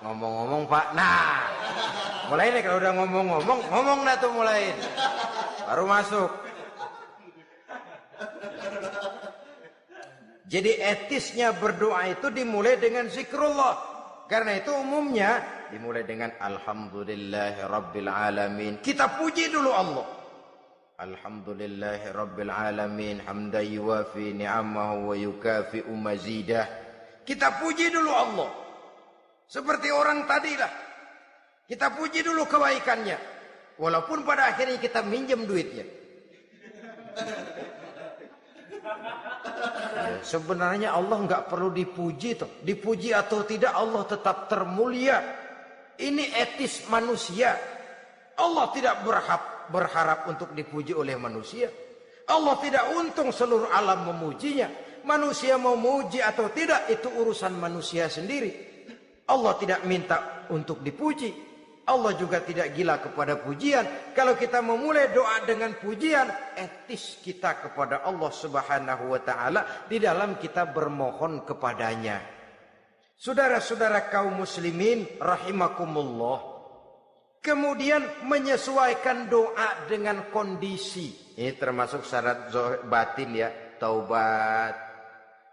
Ngomong-ngomong Pak, nah mulai nih kalau udah ngomong dah tuh mulai. Baru masuk. Jadi etisnya berdoa itu dimulai dengan zikrullah. Karena itu umumnya dimulai dengan Alhamdulillahi Rabbil Alamin. Kita puji dulu Allah. Alhamdulillahi Rabbil Alamin. Hamdan yuwafi ni'amahu wa yukafi'u mazidah. Kita puji dulu Allah. Seperti orang tadi lah. Kita puji dulu kebaikannya. Walaupun pada akhirnya kita minjem duitnya. Sebenarnya Allah nggak perlu dipuji toh. Dipuji atau tidak Allah tetap termulia. Ini etis manusia. Allah tidak berharap untuk dipuji oleh manusia. Allah tidak untung seluruh alam memujinya. Manusia mau muji atau tidak itu urusan manusia sendiri. Allah tidak minta untuk dipuji. Allah juga tidak gila kepada pujian. Kalau kita memulai doa dengan pujian, etis kita kepada Allah Subhanahu wa taala di dalam kita bermohon kepadanya. Saudara-saudara kaum muslimin rahimakumullah. Kemudian menyesuaikan doa dengan kondisi. Ini termasuk syarat batin ya, taubat,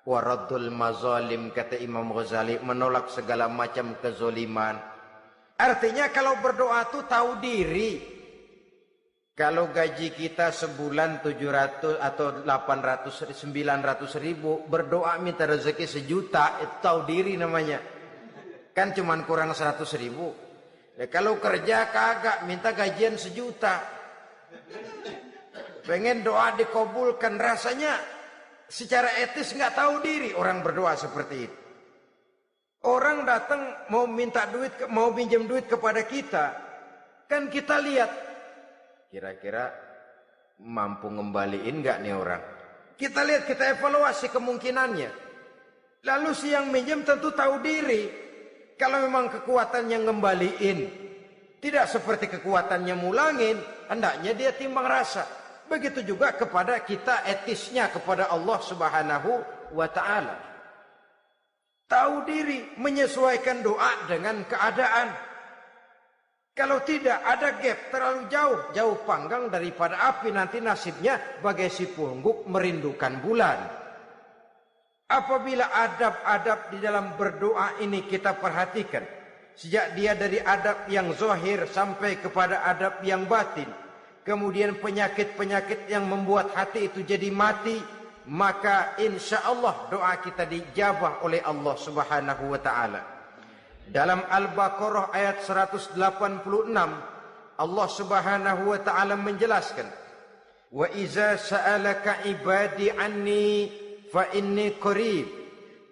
waraddul mazalim kata Imam Ghazali, menolak segala macam kezoliman. Artinya kalau berdoa tuh tahu diri. Kalau gaji kita sebulan 700 atau 800, 900 ribu. Berdoa minta rezeki 1 juta. Itu tahu diri namanya. Kan cuman kurang 100 ribu. Ya, kalau kerja kagak minta gajian 1 juta. Pengen doa dikabulkan. Rasanya secara etis nggak tahu diri orang berdoa seperti itu. Orang datang mau minta duit, mau pinjam duit kepada kita, kan kita lihat kira-kira mampu ngembaliin nggak nih orang. Kita lihat, kita evaluasi kemungkinannya. Lalu si yang minjem tentu tahu diri. Kalau memang kekuatannya ngembaliin, tidak seperti kekuatannya mulangin, hendaknya dia timbang rasa. Begitu juga kepada kita etisnya kepada Allah Subhanahu wa taala. Tahu diri, menyesuaikan doa dengan keadaan. Kalau tidak ada gap terlalu jauh panggang daripada api, nanti nasibnya bagai si pungguk merindukan bulan. Apabila adab-adab di dalam berdoa ini kita perhatikan, sejak dia dari adab yang zahir sampai kepada adab yang batin, kemudian penyakit-penyakit yang membuat hati itu jadi mati, maka insya Allah doa kita dijabah oleh Allah Subhanahu wa taala. Dalam Al-Baqarah ayat 186 Allah Subhanahu wa taala menjelaskan, wa iza sa'alaka ibadi anni fa inni qarib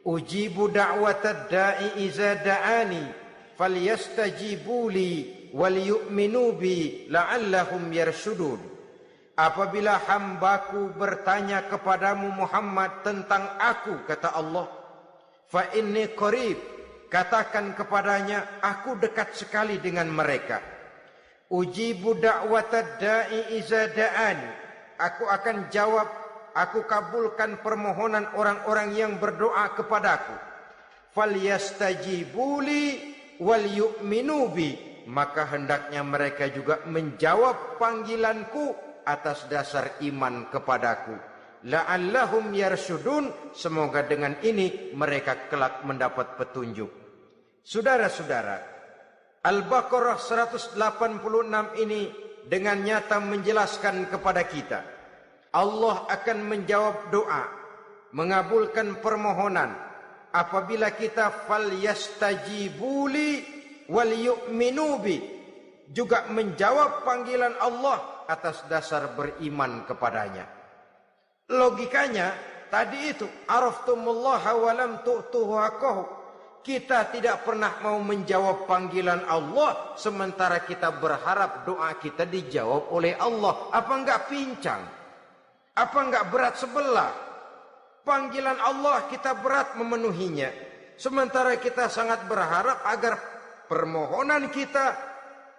ujibu da'watad da'i iza da'ani falyastajibu li wal yu'minu bi la'allahum yarshudun. Apabila hambaku bertanya kepadamu Muhammad tentang aku, kata Allah, fa inni qarib, katakan kepadanya aku dekat sekali dengan mereka. Ujibu da'watad da'i iza da'ani, aku akan jawab, aku kabulkan permohonan orang-orang yang berdoa kepadaku. Falyastajibuli wal yu'minu bi, maka hendaknya mereka juga menjawab panggilanku atas dasar iman kepadaku. La'allahum yarsyudun, semoga dengan ini mereka kelak mendapat petunjuk. Saudara-saudara, Al-Baqarah 186 ini dengan nyata menjelaskan kepada kita, Allah akan menjawab doa, mengabulkan permohonan apabila kita falyastajibuli wal yu'minu bi, juga menjawab panggilan Allah atas dasar beriman kepadanya. Logikanya tadi itu, araftumullaha wa lam tu'tuhu haqqahu. Kita tidak pernah mau menjawab panggilan Allah sementara kita berharap doa kita dijawab oleh Allah. Apa enggak pincang? Apa enggak berat sebelah? Panggilan Allah kita berat memenuhinya, sementara kita sangat berharap agar permohonan kita,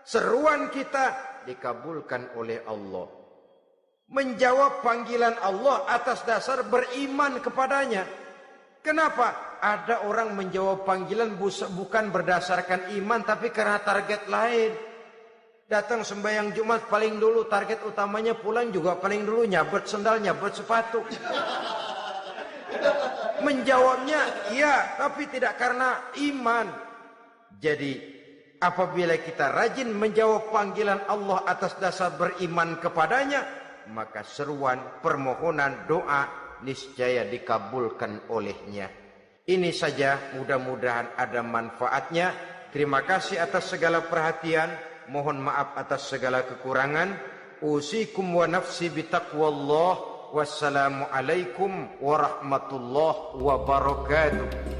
seruan kita dikabulkan oleh Allah. Menjawab panggilan Allah atas dasar beriman kepadanya. Kenapa? Ada orang menjawab panggilan bukan berdasarkan iman, tapi karena target lain. Datang sembahyang Jumat paling dulu, target utamanya pulang juga paling dulu nyabet sendal, nyabet sepatu. Menjawabnya iya, tapi tidak karena iman. Jadi apabila kita rajin menjawab panggilan Allah atas dasar beriman kepadanya, maka seruan, permohonan, doa niscaya dikabulkan olehnya. Ini saja, mudah-mudahan ada manfaatnya. Terima kasih atas segala perhatian. Mohon maaf atas segala kekurangan. Usikum wa nafsi bitaqwallah. Wassalamualaikum warahmatullahi wabarakatuh.